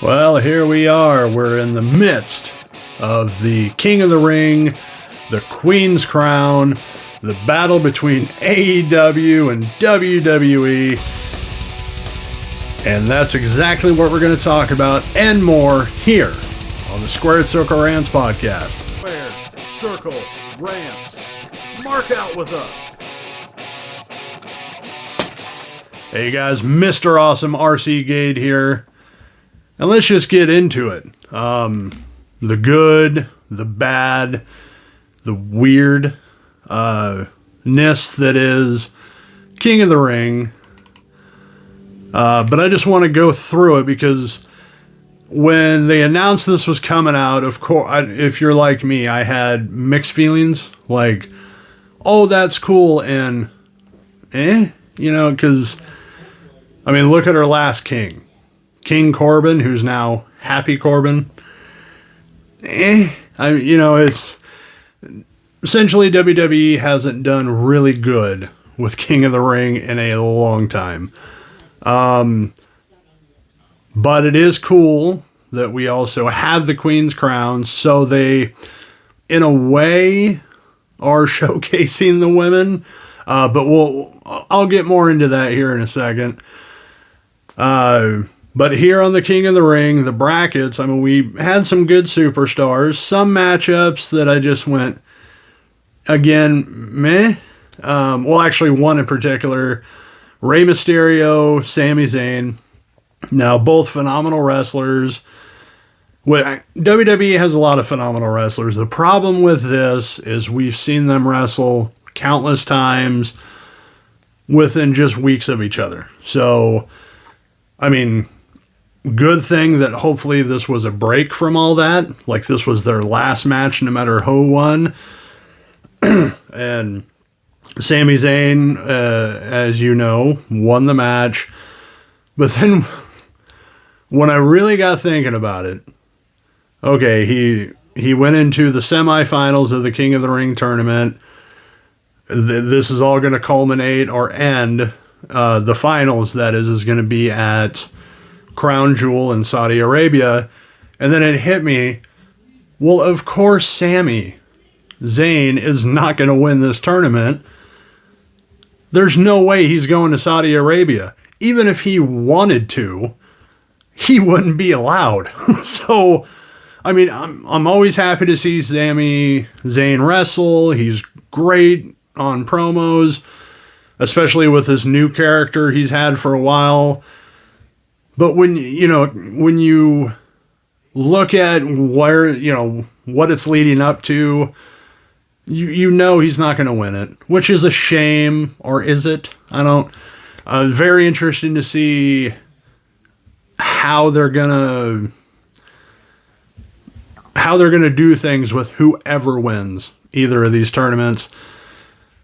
Well, here we are. We're in the midst of the King of the Ring, the Queen's Crown, the battle between AEW and WWE. And that's exactly what we're going to talk about and more here on the Squared Circle Rants podcast. Squared Circle Rants. Mark out with us. Hey guys, Mr. Awesome RC Gade here. And let's just get into it. The good, the bad, the weirdness that is King of the Ring. But I just want to go through it because when they announced this was coming out, of course, if you're like me, I had mixed feelings. Like, oh, that's cool, and because, I mean, look at our last king. King Corbin, who's now Happy Corbin. It's essentially WWE hasn't done really good with King of the Ring in a long time. But it is cool that we also have the Queen's Crown, so they, in a way, are showcasing the women. But I'll get more into that here in a second. But here on the King of the Ring, the brackets, I mean, we had some good superstars, some matchups that I just went, again, meh. Well, actually, one in particular, Rey Mysterio, Sami Zayn. Now, both phenomenal wrestlers. WWE has a lot of phenomenal wrestlers. The problem with this is we've seen them wrestle countless times within just weeks of each other. So, I mean, good thing that hopefully this was a break from all that. Like, this was their last match, no matter who won. And Sami Zayn, as you know, won the match. But then, when I really got thinking about it, okay, he went into the semifinals of the King of the Ring tournament. This is all going to culminate or end. The finals, that is going to be at Crown Jewel in Saudi Arabia. And then it hit me, well, of course Sami Zayn is not going to win this tournament. There's no way he's going to Saudi Arabia. Even if he wanted to, he wouldn't be allowed. So, I mean, I'm always happy to see Sami Zayn wrestle. He's great on promos, especially with his new character he's had for a while. But when you look at where, what it's leading up to, you know he's not going to win it, which is a shame, or is it? I don't. Very interesting to see how they're gonna do things with whoever wins either of these tournaments.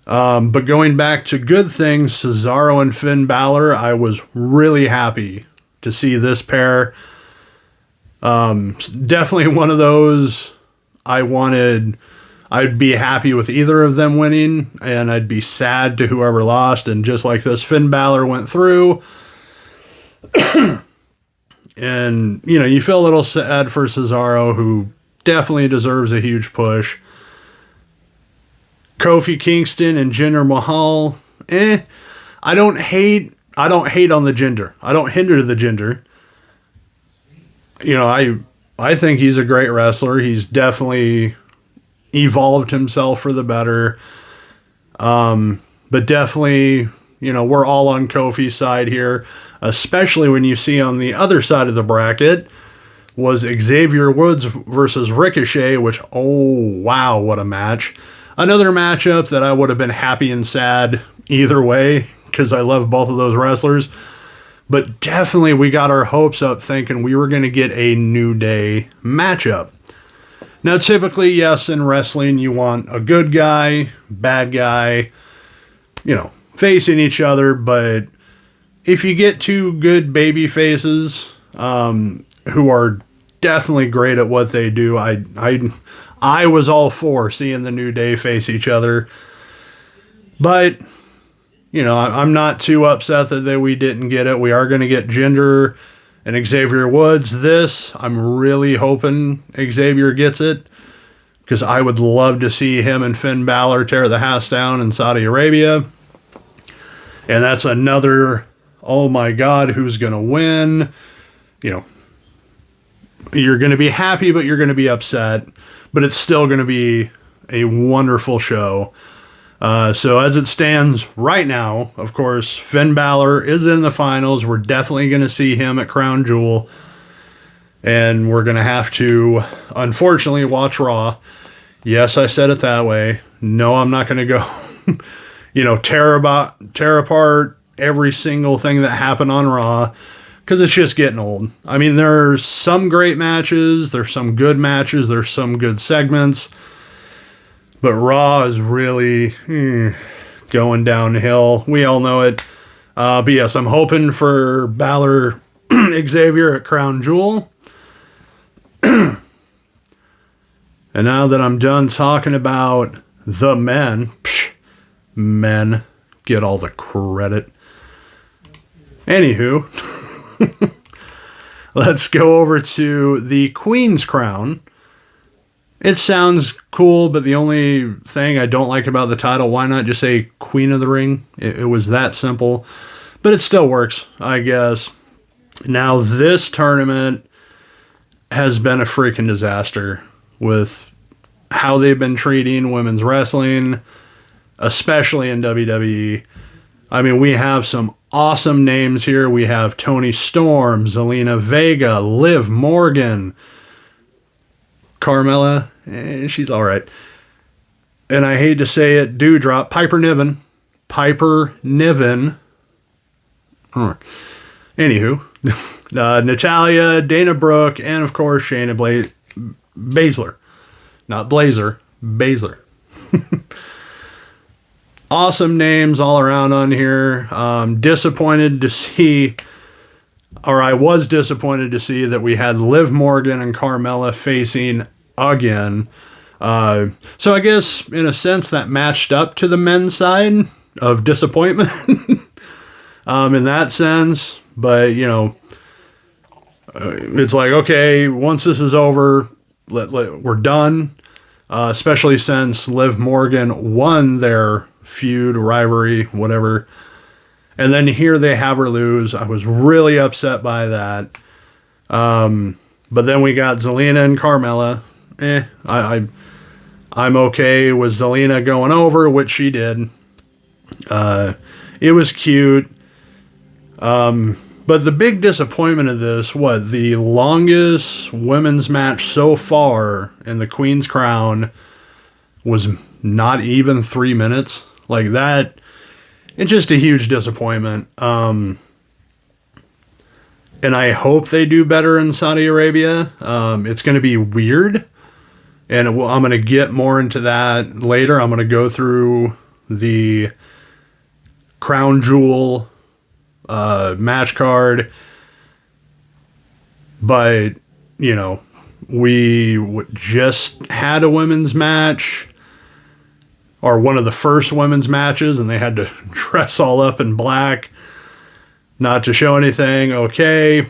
But going back to good things, Cesaro and Finn Balor, I was really happy to see this pair. Definitely one of those I'd be happy with either of them winning, and I'd be sad to whoever lost. And just like this, Finn Balor went through. And, you feel a little sad for Cesaro, who definitely deserves a huge push. Kofi Kingston and Jinder Mahal, I don't hate on the gender. I don't hinder the gender. I think he's a great wrestler. He's definitely evolved himself for the better. But definitely, we're all on Kofi's side here, especially when you see on the other side of the bracket was Xavier Woods versus Ricochet, which, oh, wow, what a match. Another matchup that I would have been happy and sad either way, because I love both of those wrestlers. But definitely we got our hopes up thinking we were going to get a New Day matchup. Now, typically, yes, in wrestling, you want a good guy, bad guy, facing each other. But if you get two good baby faces who are definitely great at what they do, I was all for seeing the New Day face each other. But, I'm not too upset that we didn't get it. We are going to get Jinder and Xavier Woods. This, I'm really hoping Xavier gets it, because I would love to see him and Finn Balor tear the house down in Saudi Arabia. And that's another, oh my God, who's going to win? You know, you're going to be happy, but you're going to be upset. But it's still going to be a wonderful show. So as it stands right now, of course, Finn Balor is in the finals. We're definitely going to see him at Crown Jewel. And we're going to have to, unfortunately, watch Raw. Yes, I said it that way. No, I'm not going to go, tear apart every single thing that happened on Raw, because it's just getting old. I mean, there's some great matches. There's some good matches. There's some good segments. But Raw is really going downhill. We all know it. But yes, I'm hoping for Balor Xavier at Crown Jewel. And now that I'm done talking about the men, men get all the credit. Anywho, let's go over to the Queen's Crown. It sounds cool, but the only thing I don't like about the title, why not just say Queen of the Ring? It was that simple. But it still works, I guess. Now, this tournament has been a freaking disaster with how they've been treating women's wrestling, especially in WWE. I mean, we have some awesome names here. We have Toni Storm, Zelina Vega, Liv Morgan, Carmella, she's all right. And I hate to say it, Dewdrop, Piper Niven. Anywho, Natalia, Dana Brooke, and of course Shayna Baszler. Not Blazer, Baszler. Awesome names all around on here. Disappointed to see, or I was disappointed to see that we had Liv Morgan and Carmella facing again. So I guess in a sense that matched up to the men's side of disappointment in that sense. But, it's like, okay, once this is over, we're done. Especially since Liv Morgan won their feud, rivalry, whatever. And then here they have her lose. I was really upset by that. But then we got Zelina and Carmella. I'm okay with Zelina going over, which she did. It was cute. But the big disappointment of this, the longest women's match so far in the Queen's Crown was not even 3 minutes. Like that, it's just a huge disappointment. And I hope they do better in Saudi Arabia. It's going to be weird. And I'm going to get more into that later. I'm going to go through the Crown Jewel match card. But, we just had a women's match, or one of the first women's matches, and they had to dress all up in black, not to show anything. Okay.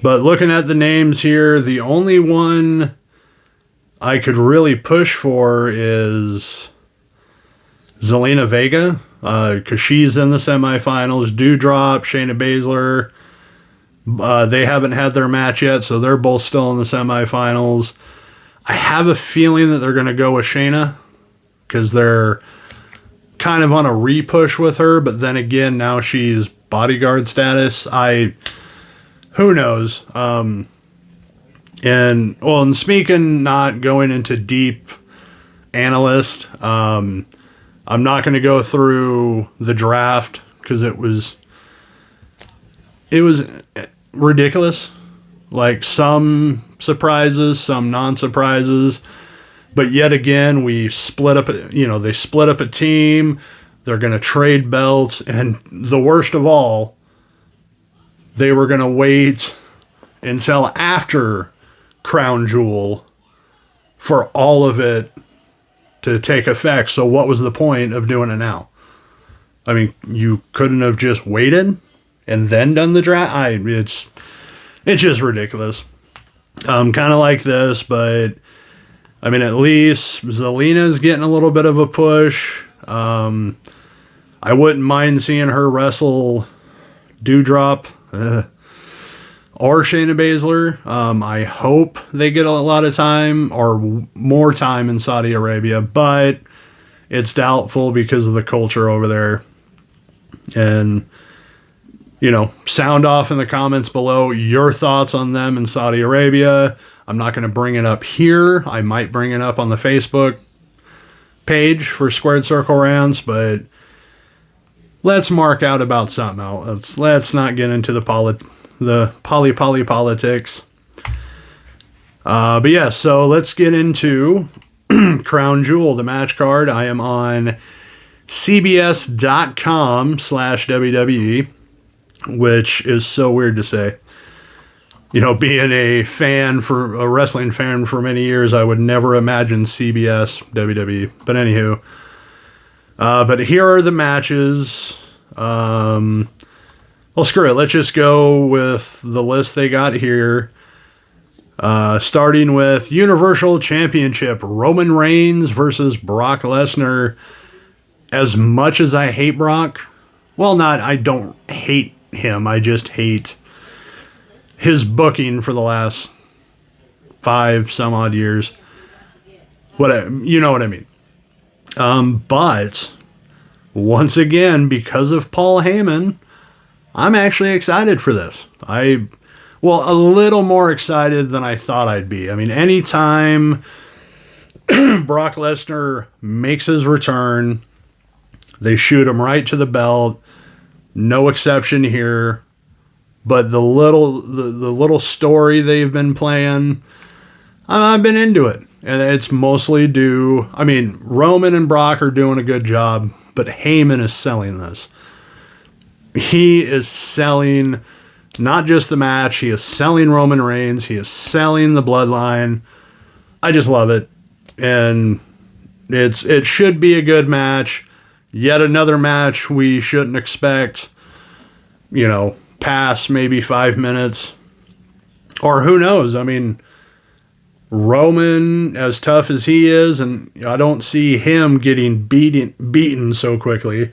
But looking at the names here, the only one I could really push for is Zelina Vega, because she's in the semifinals. Dewdrop, Shayna Baszler, they haven't had their match yet, so they're both still in the semifinals. I have a feeling that they're going to go with Shayna, because they're kind of on a re-push with her, but then again, now she's bodyguard status. Who knows? And speaking, not going into deep analyst, I'm not going to go through the draft because it was ridiculous. Like some surprises, some non-surprises, but yet again, we split up. They split up a team. They're going to trade belts, and the worst of all, they were going to wait until after Crown Jewel for all of it to take effect. So what was the point of doing it now? I mean, you couldn't have just waited and then done the draft. It's just ridiculous. Kind of like this, but I mean, at least Zelina's getting a little bit of a push. I wouldn't mind seeing her wrestle Dewdrop or Shayna Baszler. I hope they get a lot of time or more time in Saudi Arabia, but it's doubtful because of the culture over there. And, you know, sound off in the comments below your thoughts on them in Saudi Arabia. I'm not going to bring it up here. I might bring it up on the Facebook page for Squared Circle Rants, but let's mark out about something else. Let's not get into the poly politics. But yeah, so let's get into Crown Jewel, the match card. I am on CBS.com/WWE, which is so weird to say. You know, being a wrestling fan for many years, I would never imagine CBS WWE. But anywho, but here are the matches. Well, screw it. Let's just go with the list they got here. Starting with Universal Championship, Roman Reigns versus Brock Lesnar. As much as I hate Brock, well, I don't hate him. I just hate his booking for the last 5 some odd years. You know what I mean. But once again, because of Paul Heyman, I'm actually excited for this. A little more excited than I thought I'd be. I mean, anytime Brock Lesnar makes his return, they shoot him right to the belt. No exception here. But the little story they've been playing, I've been into it. And it's mostly due... I mean, Roman and Brock are doing a good job, but Heyman is selling this. He is selling not just the match, he is selling Roman Reigns, he is selling the bloodline. I just love it. And it should be a good match. Yet another match we shouldn't expect, past maybe 5 minutes. Or who knows? I mean, Roman, as tough as he is, and I don't see him getting beaten so quickly.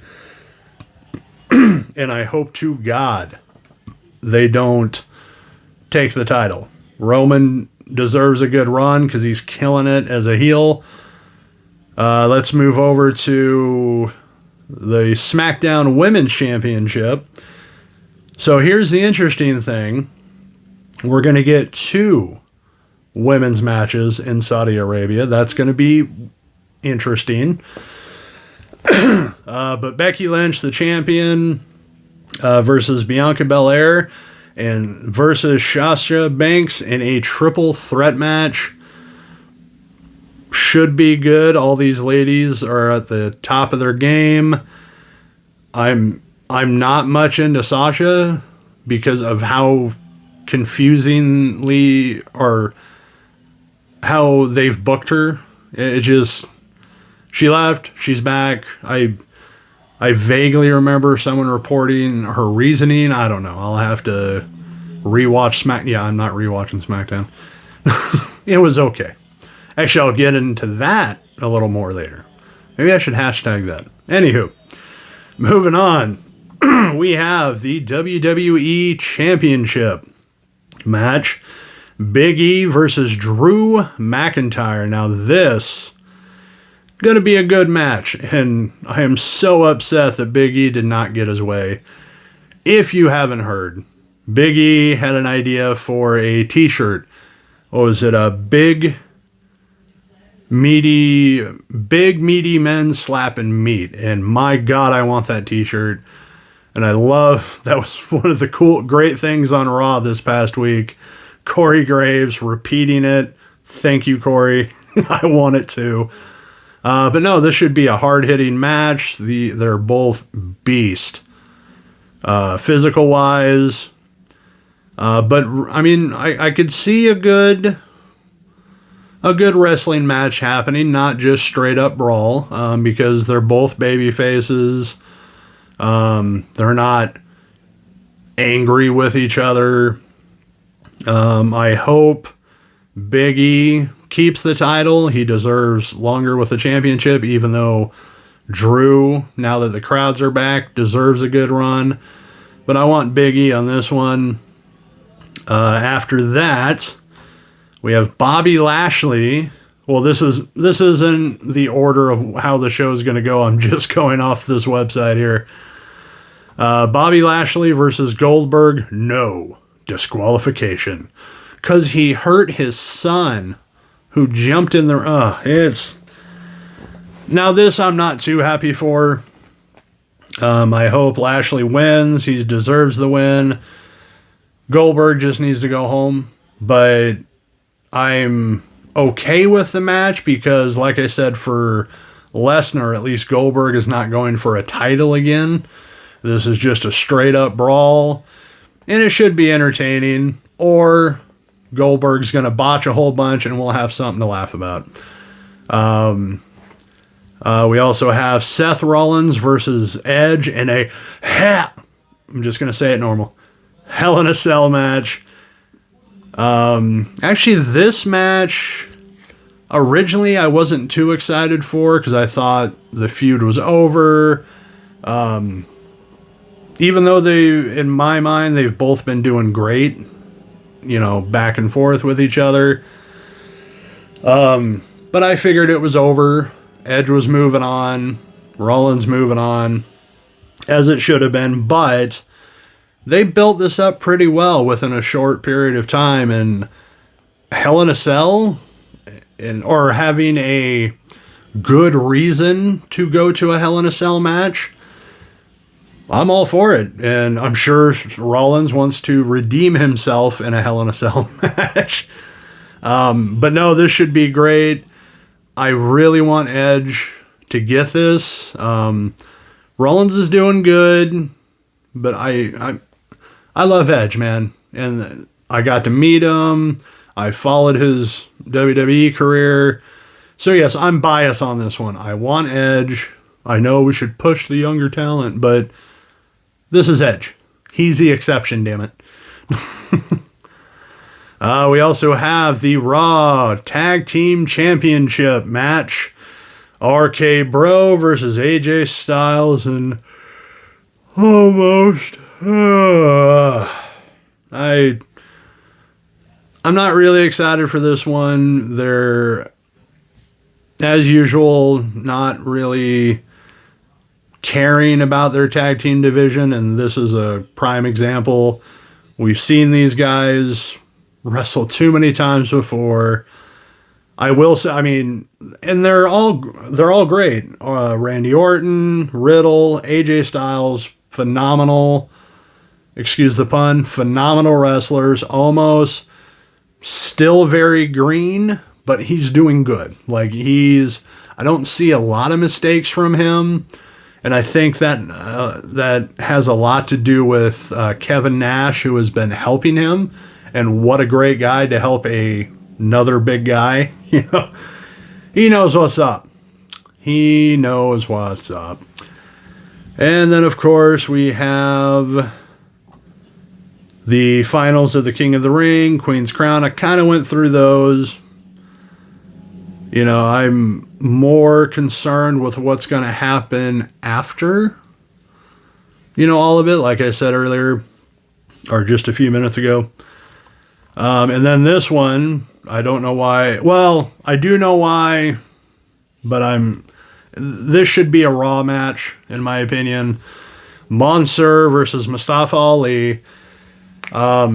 And I hope to God they don't take the title. Roman deserves a good run because he's killing it as a heel. Let's move over to the SmackDown Women's Championship. So here's the interesting thing. We're going to get 2 women's matches in Saudi Arabia. That's going to be interesting. But Becky Lynch, the champion, versus Bianca Belair and versus Sasha Banks in a triple threat match. Should be good. All these ladies are at the top of their game. I'm not much into Sasha because of how confusingly or how they've booked her. She left, she's back. I vaguely remember someone reporting her reasoning. I don't know. I'll have to rewatch SmackDown. Yeah, I'm not rewatching SmackDown. It was okay. Actually, I'll get into that a little more later. Maybe I should hashtag that. Anywho, moving on. We have the WWE Championship match. Big E versus Drew McIntyre. Now this going to be a good match, and I am so upset that Big E did not get his way. If you haven't heard, Big E had an idea for a t-shirt. What was it? A big meaty men slapping meat. And my God, I want that t-shirt. And that was one of the great things on Raw this past week. Corey Graves repeating it. Thank you, Corey. I want it too. But no, this should be a hard-hitting match. They're both beast, physical-wise. But I mean, I could see a good wrestling match happening, not just straight-up brawl, because they're both baby faces. They're not angry with each other. I hope Big E keeps the title. He deserves longer with the championship, even though Drew, now that the crowds are back, deserves a good run. But I want Big E on this one. After that, we have Bobby Lashley. Well, this is in the order of how the show is going to go. I'm just going off this website here. Bobby Lashley versus Goldberg. No. Disqualification. Because he hurt his son, who jumped in the... it's... Now, this I'm not too happy for. I hope Lashley wins. He deserves the win. Goldberg just needs to go home. But I'm okay with the match because, like I said, for Lesnar, at least Goldberg is not going for a title again. This is just a straight-up brawl. And it should be entertaining. Or Goldberg's going to botch a whole bunch and we'll have something to laugh about. We also have Seth Rollins versus Edge in a I'm just going to say it normal. Hell in a Cell match. Actually, this match, originally I wasn't too excited for because I thought the feud was over. Even though in my mind, they've both been doing great, back and forth with each other. But I figured it was over. Edge was moving on. Rollins moving on. As it should have been. But they built this up pretty well within a short period of time. And Hell in a Cell, or having a good reason to go to a Hell in a Cell match, I'm all for it. And I'm sure Rollins wants to redeem himself in a Hell in a Cell match. But no, this should be great. I really want Edge to get this. Rollins is doing good, but I love Edge, man. And I got to meet him. I followed his WWE career. So yes, I'm biased on this one. I want Edge. I know we should push the younger talent, but this is Edge. He's the exception, damn it. We also have the Raw Tag Team Championship match. RK Bro versus AJ Styles and almost... I'm not really excited for this one. They're, as usual, not really caring about their tag team division, and this is a prime example. We've seen these guys wrestle too many times before. I will say, and they're all great. Randy Orton, Riddle, AJ Styles, phenomenal. Excuse the pun. Phenomenal wrestlers. Omos, still very green, but he's doing good. I don't see a lot of mistakes from him. And I think that has a lot to do with Kevin Nash, who has been helping him. And what a great guy to help another big guy. He knows what's up. He knows what's up. And then, of course, we have the finals of the King of the Ring, Queen's Crown. I kind of went through those. I'm more concerned with what's going to happen after, all of it, like I said earlier, or just a few minutes ago. And then this one, I don't know why. Well, I do know why, but this should be a Raw match, in my opinion. Mansoor versus Mustafa Ali. They're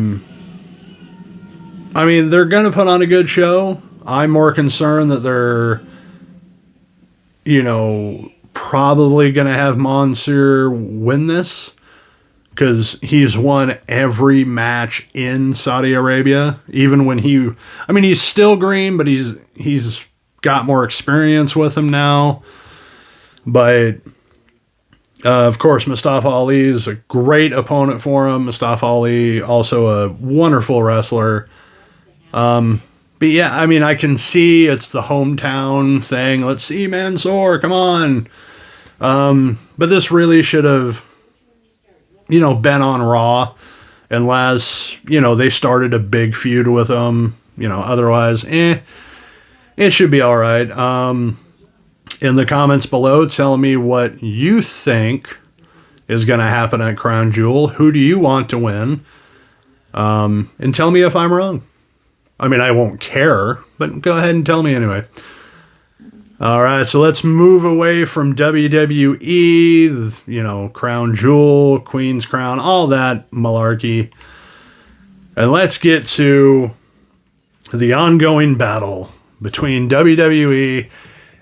going to put on a good show. I'm more concerned that they're, probably going to have Mansoor win this. Because he's won every match in Saudi Arabia. Even when he's still green, but he's got more experience with him now. But, of course, Mustafa Ali is a great opponent for him. Mustafa Ali, also a wonderful wrestler. But yeah, I can see it's the hometown thing. Let's see Mansoor, come on. But this really should have been on Raw unless, they started a big feud with them. Otherwise, it should be all right. In the comments below, tell me what you think is going to happen at Crown Jewel. Who do you want to win? And tell me if I'm wrong. I mean, I won't care, but go ahead and tell me anyway. All right, so let's move away from WWE, Crown Jewel, Queen's Crown, all that malarkey. And let's get to the ongoing battle between WWE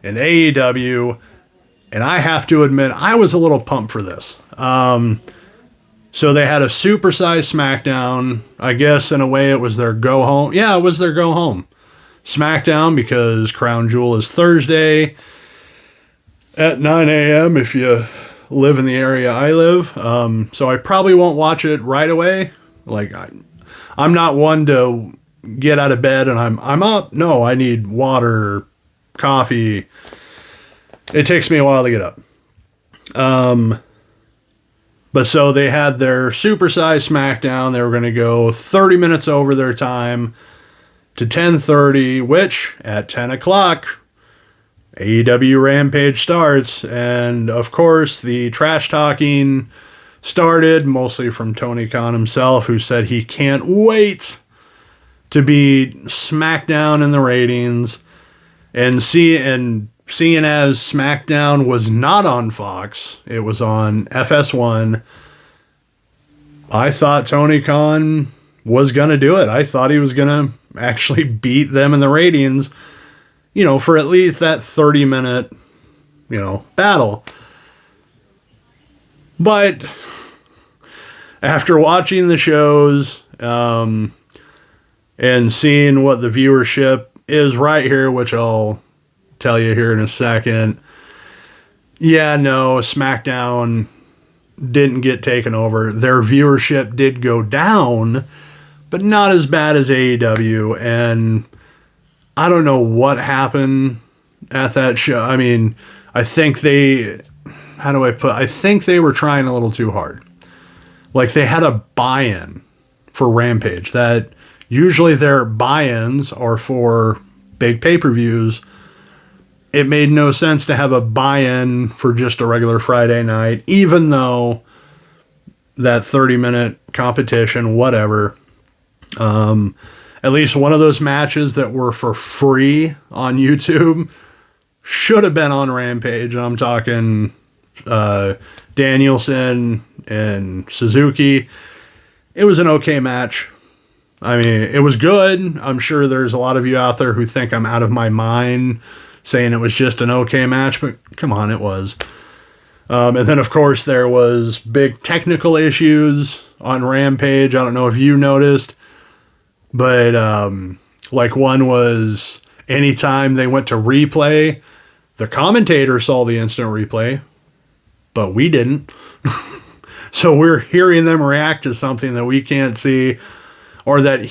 and AEW. And I have to admit, I was a little pumped for this. So they had a supersized SmackDown. I guess in a way it was their go home. Yeah, it was their go home SmackDown because Crown Jewel is Thursday at 9 a.m. if you live in the area I live. So I probably won't watch it right away. Like, I'm not one to get out of bed and I'm up. No, I need water, coffee. It takes me a while to get up. But so they had their supersized SmackDown. They were going to go 30 minutes over their time to 10:30, which at 10 o'clock, AEW Rampage starts. And of course, the trash talking started mostly from Tony Khan himself, who said he can't wait to be SmackDown in the ratings. And seeing as SmackDown was not on Fox, it was on FS1, I thought Tony Khan was going to do it. I thought he was going to actually beat them in the ratings, for at least that 30-minute, battle. But after watching the shows and seeing what the viewership is right here, which I'll tell you here in a second. Yeah, no, SmackDown didn't get taken over. Their viewership did go down, but not as bad as AEW. And I don't know what happened at that show. I mean, I think I think they were trying a little too hard. Like, they had a buy-in for Rampage. That usually their buy-ins are for big pay-per-views. It made no sense to have a buy-in for just a regular Friday night, even though that 30-minute competition, whatever. At least one of those matches that were for free on YouTube should have been on Rampage. I'm talking Danielson and Suzuki. It was an okay match. I mean, it was good. I'm sure there's a lot of you out there who think I'm out of my mind saying it was just an okay match, but come on, it was. And then, of course, there was big technical issues on Rampage. I don't know if you noticed, but like one was anytime they went to replay, the commentator saw the instant replay, but we didn't. So we're hearing them react to something that we can't see, or that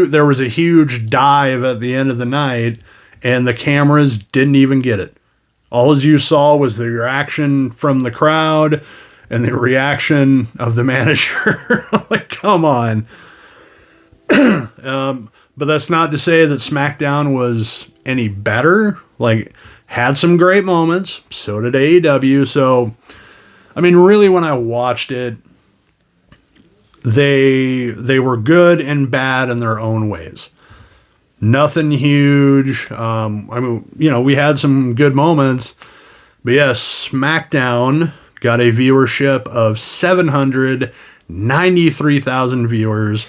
there was a huge dive at the end of the night, and the cameras didn't even get it. All you saw was the reaction from the crowd and the reaction of the manager. Like, come on. But that's not to say that SmackDown was any better. Like, had some great moments. So did AEW. So, I mean, really, when I watched it, they were good and bad in their own ways. Nothing huge. I mean, we had some good moments. But yes, SmackDown got a viewership of 793,000 viewers.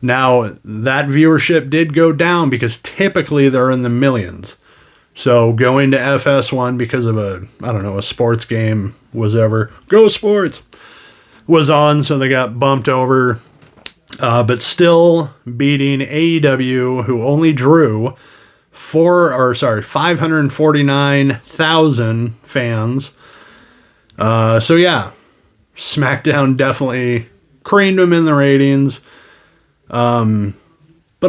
Now, that viewership did go down because typically they're in the millions. So going to FS1 because of a sports game was ever. Go Sports! Was on, so they got bumped over. But still beating AEW, who only drew 549,000 fans. So yeah, SmackDown definitely creamed them in the ratings. But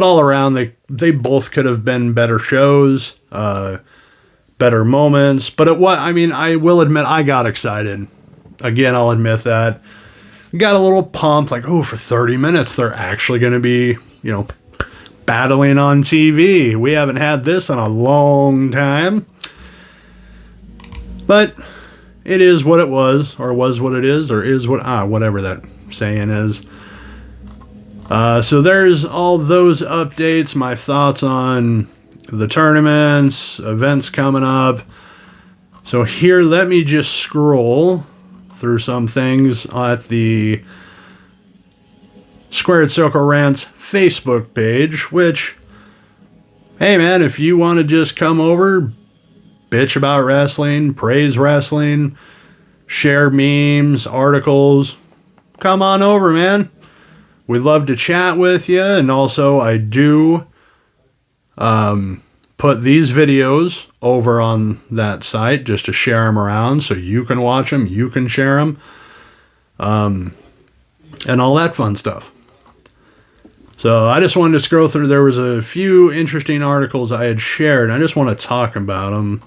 all around, they both could have been better shows, better moments. But I will admit, I got excited. Again, I'll admit that. got a little pumped, like, oh, for 30 minutes, they're actually going to be, battling on TV. We haven't had this in a long time. But it is what it was, or was what it is whatever that saying is. So there's all those updates, my thoughts on the tournaments, events coming up. So here, let me just scroll through some things at the Squared Circle Rants Facebook page, which, hey man, if you want to just come over, bitch about wrestling, praise wrestling, share memes, articles, come on over, man. We'd love to chat with you. And also, I do put these videos over on that site just to share them around so you can watch them, you can share them, and all that fun stuff. So I just wanted to scroll through. There was a few interesting articles I had shared. I just want to talk about them.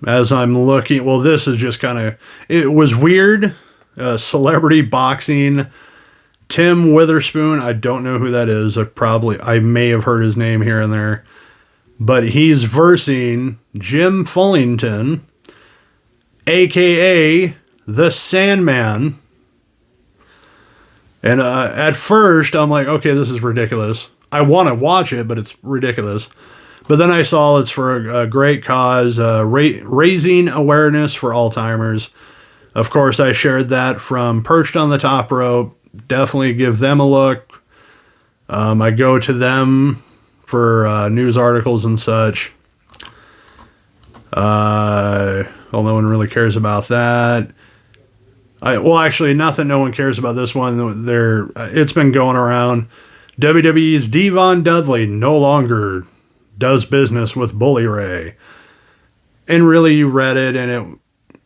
As I'm looking, well, this is just kind of, it was weird. Celebrity boxing. Tim Witherspoon, I don't know who that is. I may have heard his name here and there. But he's versing Jim Fullington, a.k.a. the Sandman. And at first, I'm like, okay, this is ridiculous. I want to watch it, but it's ridiculous. But then I saw it's for a great cause, raising awareness for Alzheimer's. Of course, I shared that from Perched on the Top Rope. Definitely give them a look. I go to them for news articles and such. Well, no one really cares about that. Actually, nothing. No one cares about this one. It's been going around. WWE's Devon Dudley no longer does business with Bully Ray. And really, you read it, and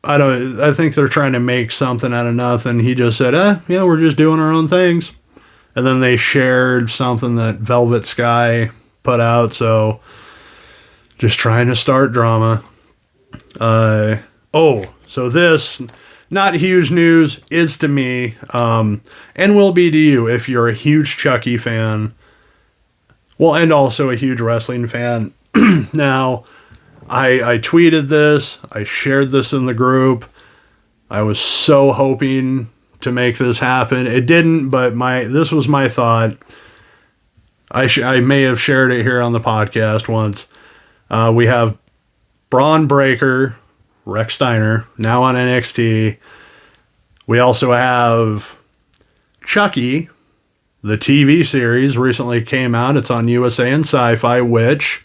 I think they're trying to make something out of nothing. He just said, yeah, we're just doing our own things. And then they shared something that Velvet Sky put out, so just trying to start drama. So this, not huge news, is to me, and will be to you if you're a huge Chucky fan. Well, and also a huge wrestling fan. Now, I tweeted this. I shared this in the group. I was so hoping to make this happen. It didn't, but this was my thought. I may have shared it here on the podcast once. We have Braun Breaker, Rex Steiner, now on NXT. We also have Chucky. The TV series recently came out. It's on USA and Sci-Fi, which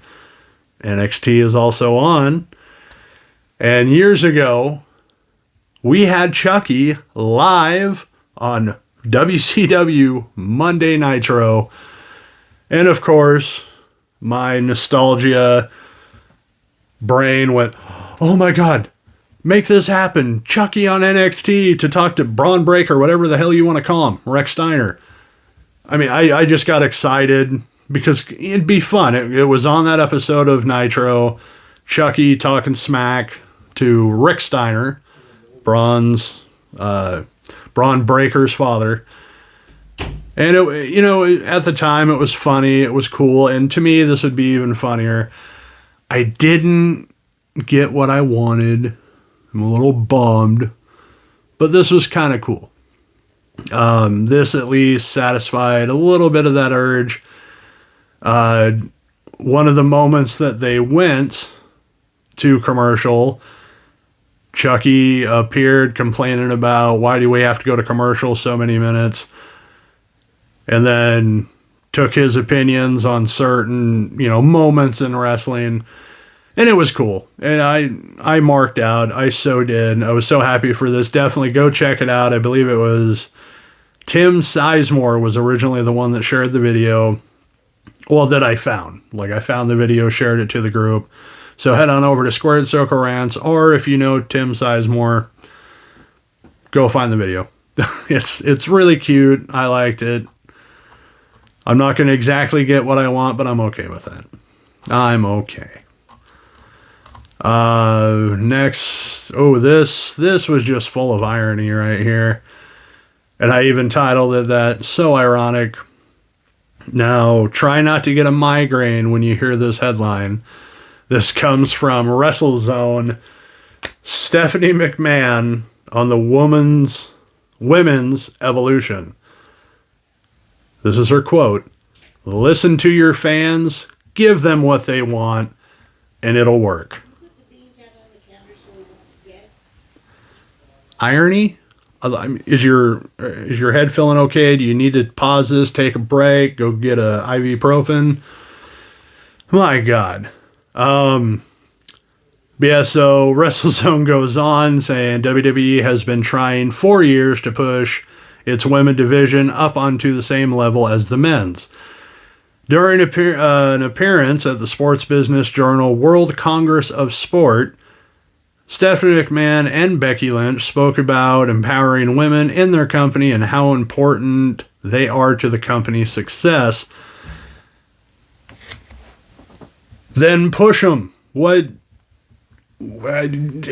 NXT is also on. And years ago, we had Chucky live on WCW Monday Nitro. And of course, my nostalgia brain went, oh my God, make this happen. Chucky on NXT to talk to Braun Breaker, whatever the hell you want to call him, Rex Steiner. I mean, I just got excited because it'd be fun. It was on that episode of Nitro, Chucky talking smack to Rick Steiner, Braun Breaker's father. And, at the time, it was funny. It was cool. And to me, this would be even funnier. I didn't get what I wanted. I'm a little bummed. But this was kind of cool. This at least satisfied a little bit of that urge. One of the moments that they went to commercial, Chucky appeared complaining about, why do we have to go to commercial so many minutes? And then took his opinions on certain, moments in wrestling. And it was cool. And I marked out. I so did. I was so happy for this. Definitely go check it out. I believe it was Tim Sizemore was originally the one that shared the video. Well, that I found. I found the video, shared it to the group. So head on over to Squared Circle Rants, or if you know Tim Sizemore, go find the video. It's really cute. I liked it. I'm not going to exactly get what I want, but I'm okay with that. I'm okay. Next, this was just full of irony right here. And I even titled it that, so ironic. Now, try not to get a migraine when you hear this headline. This comes from WrestleZone. Stephanie McMahon on the women's evolution. This is her quote. Listen to your fans, give them what they want, and it'll work. Irony? Is your head feeling okay? Do you need to pause this, take a break, go get a ibuprofen? My God. Yeah, so WrestleZone goes on saying WWE has been trying for years to push its women division up onto the same level as the men's. During an appearance at the Sports Business Journal World Congress of Sport, Stephanie McMahon and Becky Lynch spoke about empowering women in their company and how important they are to the company's success. Then push them. What? Becky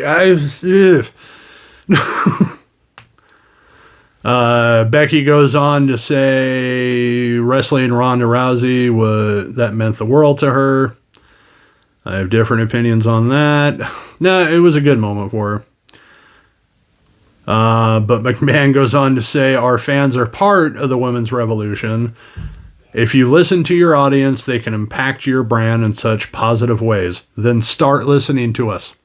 goes on to say wrestling Ronda Rousey that meant the world to her. I have different opinions on that. No, it was a good moment for her. But McMahon goes on to say our fans are part of the women's revolution. If you listen to your audience, they can impact your brand in such positive ways. Then start listening to us.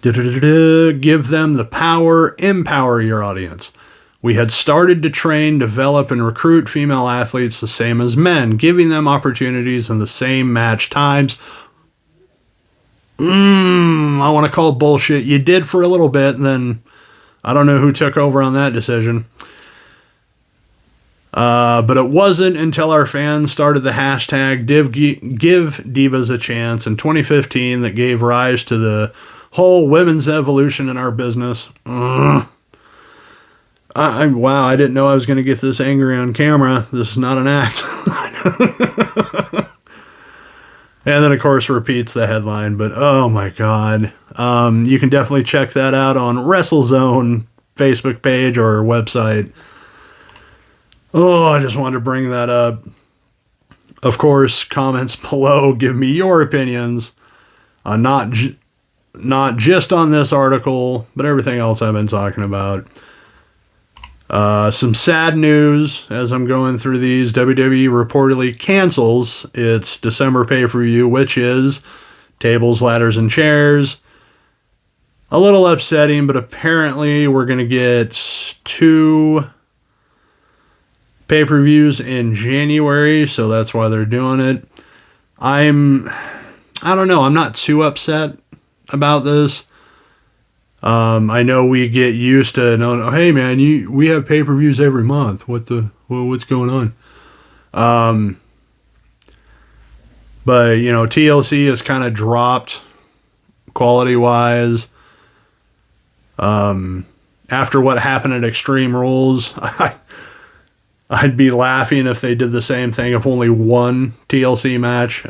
Give them the power, empower your audience. We had started to train, develop, and recruit female athletes the same as men, giving them opportunities in the same match times. I want to call bullshit. You did for a little bit, and then I don't know who took over on that decision. But it wasn't until our fans started the hashtag Give Divas a Chance in 2015 that gave rise to the whole women's evolution in our business. Wow, I didn't know I was going to get this angry on camera. This is not an act. And then, of course, repeats the headline. But, oh, my God. You can definitely check that out on WrestleZone Facebook page or website. Oh, I just wanted to bring that up. Of course, comments below. Give me your opinions. Not just on this article, but everything else I've been talking about. Some sad news as I'm going through these. WWE reportedly cancels its December pay-per-view, which is Tables, Ladders, and Chairs. A little upsetting, but apparently we're going to get 2 pay-per-views in January, so that's why they're doing it. I don't know, I'm not too upset about this. I know we get used to, hey man, we have pay-per-views every month. What's going on? But TLC has kind of dropped quality-wise. After what happened at Extreme Rules, I'd be laughing if they did the same thing if only one TLC match,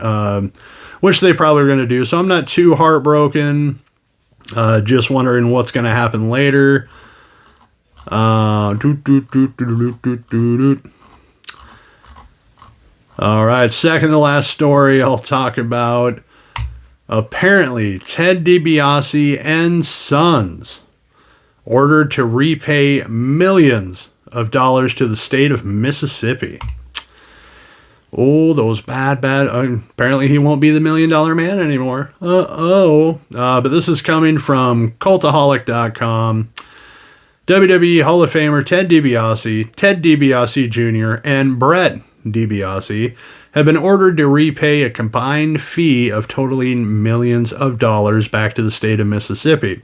which they probably are going to do. So I'm not too heartbroken. Just wondering what's going to happen later. All right, second to last story I'll talk about. Apparently, Ted DiBiase and Sons ordered to repay millions of dollars to the state of Mississippi. Oh, those bad. Apparently he won't be the $1 Million Man anymore. But this is coming from Cultaholic.com. WWE Hall of Famer Ted DiBiase Jr., and Brett DiBiase have been ordered to repay a combined fee of totaling millions of dollars back to the state of Mississippi.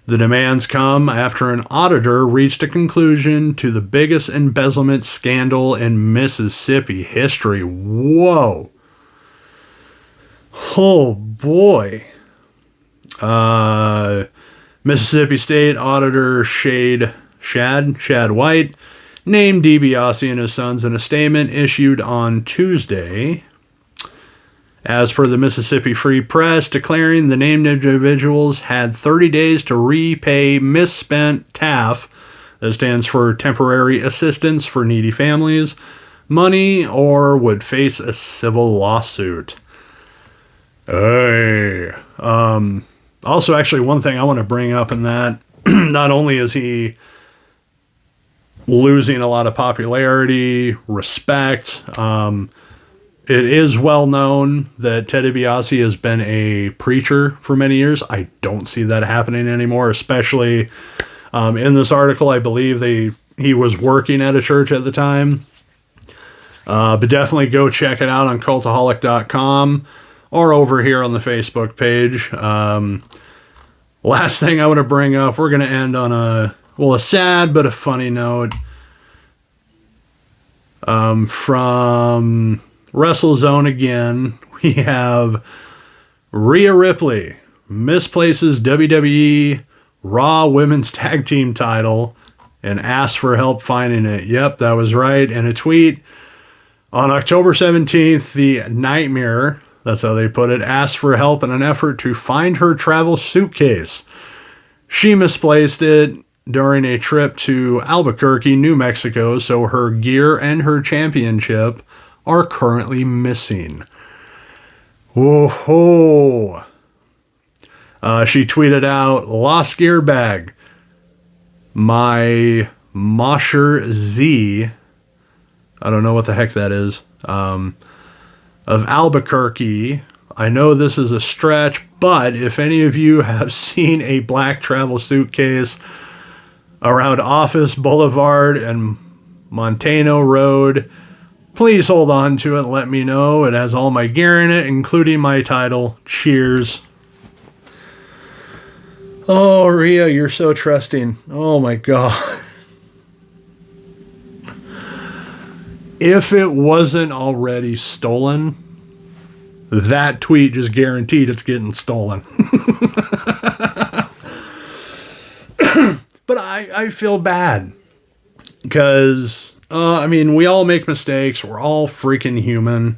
The demands come after an auditor reached a conclusion to the biggest embezzlement scandal in Mississippi history. Whoa. Oh, boy. Mississippi State Auditor Shad White named DiBiase and his sons in a statement issued on Tuesday As per the Mississippi Free Press, declaring the named individuals had 30 days to repay misspent TAF, that stands for Temporary Assistance for Needy Families, money, or would face a civil lawsuit. Hey. Also, actually, one thing I want to bring up in that, not only is he losing a lot of popularity, respect, it is well known that Ted DiBiase has been a preacher for many years. I don't see that happening anymore, especially in this article. I believe he was working at a church at the time. But definitely go check it out on cultaholic.com or over here on the Facebook page. Last thing I want to bring up, we're going to end on a sad but a funny note. From WrestleZone again, we have Rhea Ripley misplaces WWE Raw Women's Tag Team title and asks for help finding it. Yep, that was right. In a tweet on October 17th, the Nightmare, that's how they put it, asked for help in an effort to find her travel suitcase. She misplaced it during a trip to Albuquerque, New Mexico, so her gear and her championship are currently missing. Whoa. She tweeted out, "Lost gear bag. My Mosher Z," I don't know what the heck that is, of Albuquerque. I know this is a stretch, but if any of you have seen a black travel suitcase around Office Boulevard and Montano Road, please hold on to it and let me know. It has all my gear in it, including my title. Cheers. Oh, Rhea, you're so trusting. Oh my God. If it wasn't already stolen, that tweet just guaranteed it's getting stolen. But I feel bad because, we all make mistakes. We're all freaking human.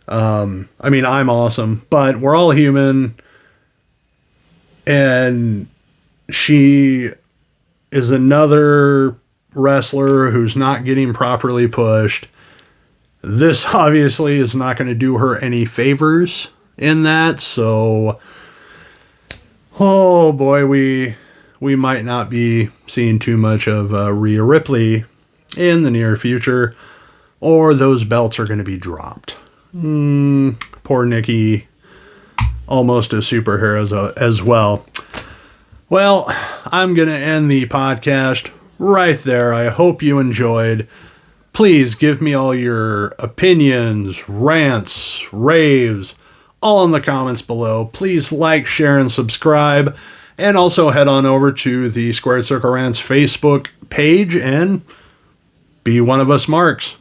I'm awesome, but we're all human. And she is another wrestler who's not getting properly pushed. This obviously is not going to do her any favors in that. So, oh boy, we might not be seeing too much of Rhea Ripley in the near future, or those belts are going to be dropped. Poor Nikki, almost a superhero as well. Well, I'm going to end the podcast right there. I hope you enjoyed. Please give me all your opinions, rants, raves, all in the comments below. Please like, share, and subscribe. And also head on over to the Squared Circle Rants Facebook page and be one of us marks.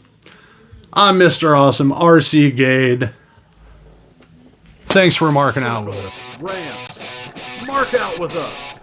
I'm Mr. Awesome, RC Gade. Thanks for marking out with us. Rants, mark out with us.